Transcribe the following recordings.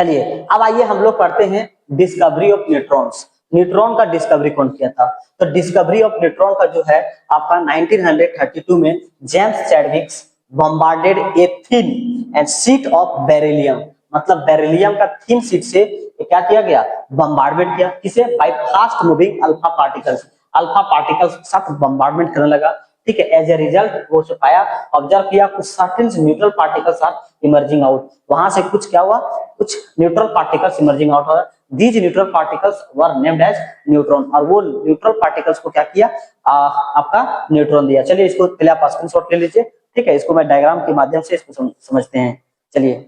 चलिए अब आइए हम लोग पढ़ते हैं डिस्कवरी ऑफ न्यूट्रॉन्स। न्यूट्रॉन का डिस्कवरी कौन किया था? तो डिस्कवरी ऑफ न्यूट्रॉन का जो है आपका 1932 में James Chadwick bombarded a thin and sheet of beryllium, मतलब बेरिलियम का थिन शीट से क्या किया गया? बम्बार्डमेंट किया। किसे? By fast moving alpha particles. Alpha particles के साथ बम्बार्डमेंट करने लगा। ठीक है, एज ए रिजल्ट वो जो पाया, ऑब्जर्व किया, कुछ certain neutral particles are emerging out. वहां से कुछ क्या हुआ? कुछ न्यूट्रल पार्टिकल्स इमर्जिंग आउट हुआ। These neutral particles were named as neutron, और वो न्यूट्रल पार्टिकल्स को क्या किया? आपका न्यूट्रॉन दिया। चलिए इसको पहले आप स्क्रीनशॉट ले लीजिए। ठीक है, इसको मैं डायग्राम के माध्यम से इसको समझते हैं। चलिए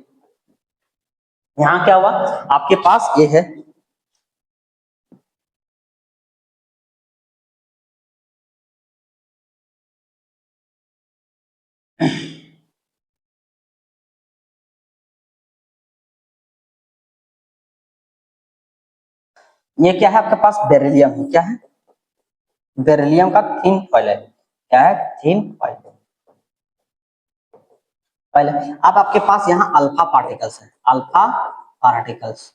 यहाँ क्या हुआ आपके पास, ये है ये क्या है आपके पास? बेरिलियम है। क्या है? बेरिलियम का थिन फॉइल है। क्या है? Thin foil. पहले अब आपके पास यहाँ अल्फा पार्टिकल्स है, अल्फा पार्टिकल्स।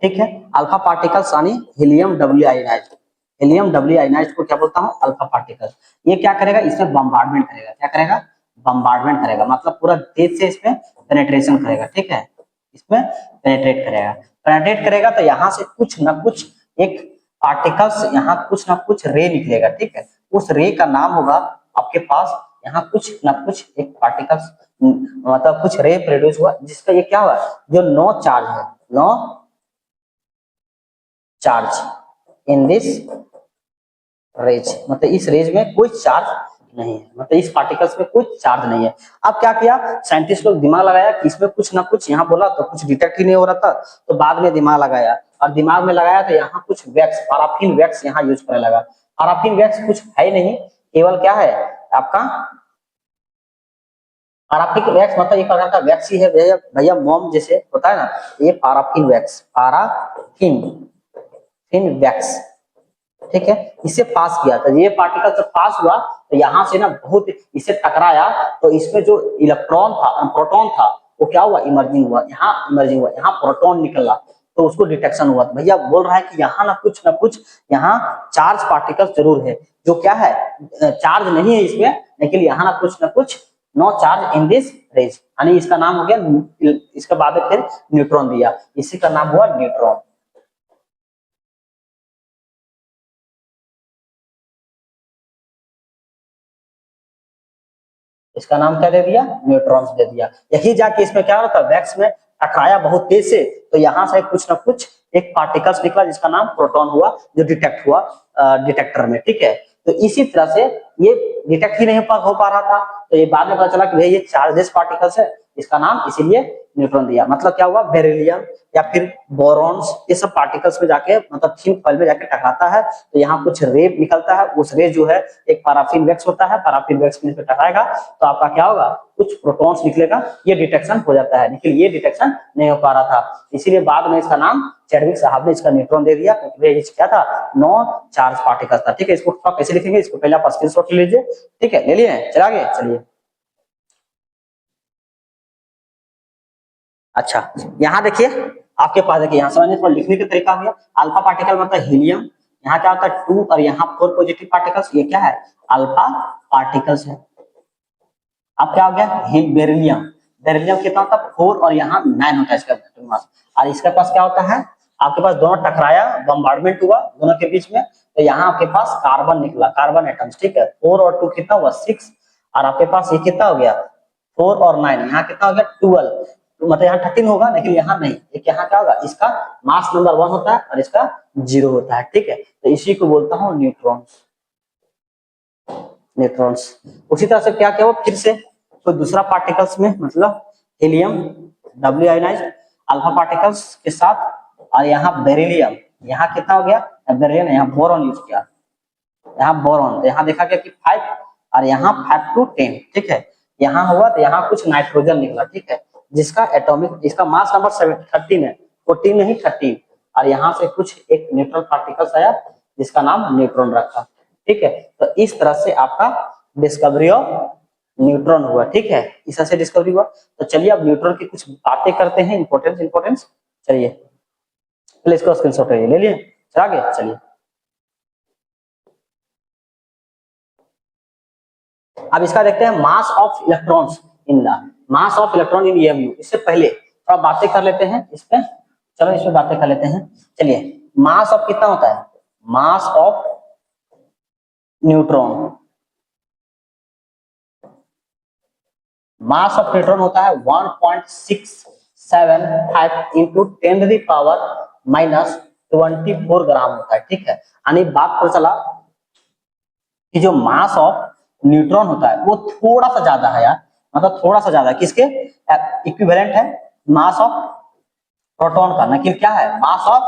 ठीक है, अल्फा पार्टिकल्स यानी helium W ionised. Helium W ionised को क्या बोलता हूँ? Alpha particles. ये क्या करेगा? इसमें बम्बार्डमेंट करेगा। क्या करेगा? बम्बार्डमेंट करेगा, मतलब पूरा तेज से इसमें पेनिट्रेशन करेगा। ठीक है, इसमें पेनिट्रेट करेगा। पेनिट्रेट करेगा तो यहाँ से कुछ ना कुछ एक पार्टिकल्स, यहाँ कुछ ना कुछ रे निकलेगा। ठीक है, उस रे का नाम होगा आपके पास यहाँ कुछ ना कुछ एक पार्टिकल्स, मतलब कुछ रे प्रोड्यूस हुआ, जिसका ये क्या हुआ? जो नो चार्ज है, no charge in this rays, मतलब इस रेज में कोई चार्ज नहीं है, मतलब इस पार्टिकल्स में कोई चार्ज नहीं है। अब क्या किया साइंटिस्ट लोग? दिमाग लगाया कि इसमें कुछ ना कुछ, यहाँ बोला तो कुछ डिटेक्ट ही नहीं हो रहा था, तो बाद में दिमाग लगाया, और दिमाग में लगाया तो यहाँ कुछ वैक्स, पैराफिन वैक्स यहाँ यूज करने लगा। पैराफिन वैक्स कुछ है ही नहीं, केवल क्या है आपका पैराफिन वैक्स, मतलब एक प्रकार का वैक्स ही है भैया। भैया मोम जैसे होता है ना, ये पैराफिन वैक्स, पैराफिन फिन वैक्स। ठीक है, इसे पास किया था। ये पार्टिकल जब पास हुआ तो यहाँ से ना बहुत इसे टकराया, तो इसमें जो इलेक्ट्रॉन था, प्रोटॉन था, वो क्या हुआ? इमर्जिंग हुआ। यहाँ इमर्जिंग हुआ, यहाँ प्रोटॉन निकला, तो उसको डिटेक्शन हुआ। तो भैया बोल रहा है कि यहाँ ना कुछ यहाँ चार्ज पार्टिकल जरूर है, जो क्या है? चार्ज नहीं है इसमें, लेकिन यहाँ ना कुछ no charge in this rays, यानी इसका नाम हो गया, इसके बाद फिर न्यूट्रॉन दिया, इसी का नाम हुआ न्यूट्रॉन। इसका नाम क्या दे दिया? न्यूट्रॉन्स दे दिया। यही जाके इसमें क्या होता है? वैक्स में टकराया बहुत तेज से, तो यहाँ से कुछ ना कुछ एक पार्टिकल्स निकला, जिसका नाम प्रोटॉन हुआ, जो डिटेक्ट हुआ डिटेक्टर में। ठीक है, तो इसी तरह से ये डिटेक्ट ही नहीं हो पा रहा था, तो ये बाद में पता चला कि भाई ये चार्जेस पार्टिकल्स है, इसका नाम इसीलिए न्यूट्रॉन दिया। मतलब क्या हुआ? बेरिलियम या फिर बोरॉन्स, ये सब पार्टिकल्स में जाके, मतलब थिन फॉइल में जाके टकराता है, तो यहाँ कुछ रे निकलता है। उस रे जो है एक पैराफिन वैक्स होता है, पैराफिन वैक्स में टकराएगा तो आपका क्या होगा? कुछ प्रोटॉन्स निकलेगा, ये डिटेक्शन हो जाता है, लेकिन ये डिटेक्शन नहीं हो पा रहा था, इसीलिए बाद में इसका नाम चैडविक साहब ने इसका न्यूट्रॉन दे दिया, क्योंकि ये क्या था? नो चार्ज पार्टिकल था। ठीक है, इसको कैसे लिखेंगे? इसको पहले आप स्क्रीनशॉट ले लीजिए। ठीक है, ले लिए? चला गए? चलिए अच्छा, यहाँ देखिए आपके पास, देखिए यहाँ समझने थोड़ा लिखने का तरीका हो गया। अल्फा पार्टिकल मतलब हीलियम, यहाँ क्या होता है? 2 और यहाँ 4 पॉजिटिव पार्टिकल्स, ये क्या है? अल्फा पार्टिकल्स है। अब क्या हो गया? बेरिलियम, बेरिलियम कितना होता है? 4 और यहाँ 9 होता है इसका एटॉमिक मास। और इसके पास क्या होता है? आपके पास दोनों टकराया, बम्बार्डमेंट हुआ दोनों के बीच में, तो यहाँ आपके पास कार्बन निकला, कार्बन एटम्स। ठीक है, 4 और 2 कितना हुआ? 6, और आपके पास ये कितना हो गया? 4 और 9, यहाँ कितना हो गया? 12। तो मतलब यहाँ 13 होगा, लेकिन यहाँ नहीं, एक यहाँ क्या होगा? इसका मास नंबर 1 होता है और इसका 0 होता है। ठीक है, तो इसी को बोलता हूँ न्यूट्रॉन्स, न्यूट्रॉन्स। उसी तरह से क्या क्या हुआ फिर से? कोई दूसरा पार्टिकल्स में, मतलब helium W ionised alpha particles के साथ, और यहाँ बेरिलियम, यहाँ कितना हो गया? बेरिलियम, यहाँ बोरॉन यूज किया, यहाँ बोरॉन, तो यहाँ देखा गया कि 5 और यहाँ 5 to 10। ठीक है, यहाँ हुआ तो यहाँ कुछ नाइट्रोजन निकला। ठीक है, जिसका एटॉमिक, इसका मास नंबर 13 है, 14 नहीं 13, और यहाँ से कुछ एक न्यूट्रल पार्टिकल्स आया, जिसका नाम न्यूट्रॉन रखा। ठीक है, तो इस तरह से आपका डिस्कवरी ऑफ न्यूट्रॉन हुआ, ठीक है, इस तरह से डिस्कवरी हुआ। तो चलिए अब न्यूट्रॉन की कुछ बातें करते हैं, इंपॉर्टेंस। चलिए पहले इसको स्क्रीनशॉट ले लिए, चला गया। चलिए अब इसका देखते हैं mass of electrons in the mass of electron in EMU. इससे पहले थोड़ा बातें कर लेते हैं इस पे, चलो इस पे बातें कर लेते हैं। चलिए मास ऑफ कितना होता है, mass of neutron, mass of neutron होता है 1.675 इंटू 10⁻⁻⁴ ग्राम होता है, ठीक है। यानी बात पता चला कि जो मास ऑफ न्यूट्रॉन होता है वो थोड़ा सा ज्यादा है यार, मतलब थोड़ा सा ज्यादा किसके इक्विवेलेंट है, मास ऑफ प्रोटॉन का, लेकिन क्या है मास ऑफ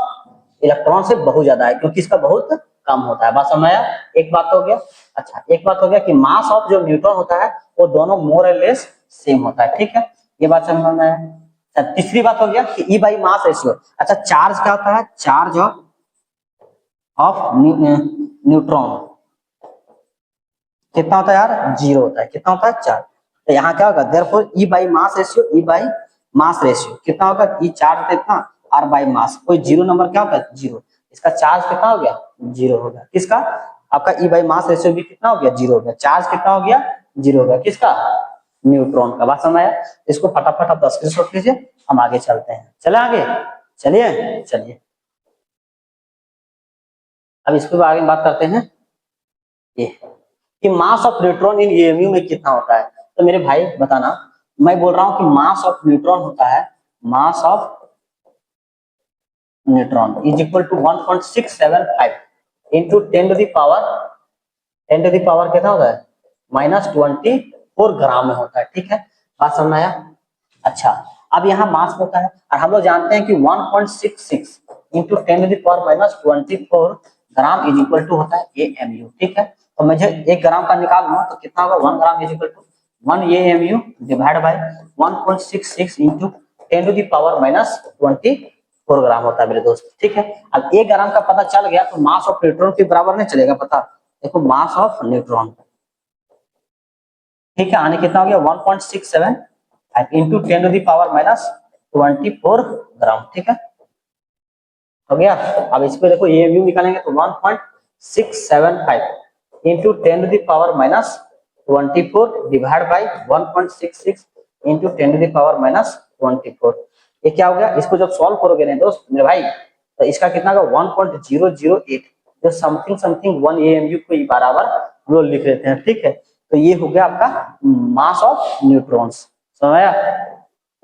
इलेक्ट्रॉन से बहुत ज्यादा है, क्योंकि इसका बहुत कम होता है। बात समझ आया, एक बात हो गया। अच्छा एक बात हो गया कि मास ऑफ जो न्यूट्रॉन होता है वो दोनों मोर और लेस सेम होता है, ठीक है, ये बात समझ में आया। अच्छा तीसरी बात हो गया कि ई बाई मास रेशियो। अच्छा चार्ज क्या होता है, चार्ज ऑफ न्यूट्रॉन कितना होता है यार, 0 होता है। कितना होता है, 4। तो यहाँ क्या होगा, therefore E by mass ratio, E by mass ratio कितना होगा, ई चार्ज कितना, आर बाई मास, कोई 0 नंबर क्या होगा, 0। इसका चार्ज कितना हो गया, 0 हो गया। किसका, आपका ई बाई मास रेशियो भी कितना हो गया, 0 हो गया। चार्ज कितना हो गया, 0 हो गया। किसका, न्यूट्रॉन का। बात समझ आया। इसको फटाफट आप स्क्रीनशॉट लीजिए, हम आगे चलते हैं। चले आगे, चलिए चलिए अब इसके आगे बात करते हैं ये कि मास ऑफ न्यूट्रॉन इन ईएमयू में कितना होता है। तो मेरे भाई बताना, मैं बोल रहा हूं कि मास ऑफ न्यूट्रॉन होता है, mass of neutron is equal to 1.675 into 10 to the power कितना होता है, -24 ग्राम में होता है, ठीक है। बात समझ में आया। अच्छा अब यहाँ मास होता है और हम लोग जानते हैं कि 1.66 into 10 to the power -24 gram is equal to होता है एएमयू, ठीक है। तो मुझे 1 ग्राम का निकालना तो कितना होगा, 1 gram is equal to 1 AMU divide by 1.66 into 10 to the power -24 gram होता है मेरे दोस्त, ठीक है। अब 1 ग्राम का पता चल गया तो मास ऑफ न्यूट्रॉन के बराबर नहीं चलेगा, पता देखो मास ऑफ न्यूट्रॉन, ठीक है, आने कितना हो गया 1.67 इंटू 10 टू द पावर -24 ग्राम, ठीक है, हो गया। अब इस पे देखो एएमयू निकालेंगे तो 1.675 into 10 to the power -24 divide by 1.66 into 10 to the power -24। ये क्या हो गया, इसको जब सॉल्व करोगे ना दोस्त मेरे भाई, तो इसका कितना होगा 1.008, जो समथिंग समथिंग 1 एएमयू को बराबर हम लोग लिख लेते हैं, ठीक है। तो ये हो गया आपका मास ऑफ न्यूट्रॉन्स, समझ आया।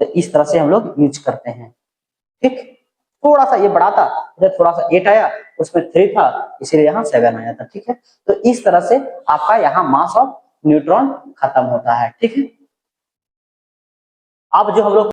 तो इस तरह से हम लोग यूज करते हैं, ठीक। थोड़ा सा ये बड़ा था, थोड़ा सा 8 आया, उसमें 3 था इसीलिए यहाँ 7 आया था, ठीक है। तो इस तरह से आपका यहाँ मास ऑफ न्यूट्रॉन खत्म होता है, ठीक है। अब जो हम लोग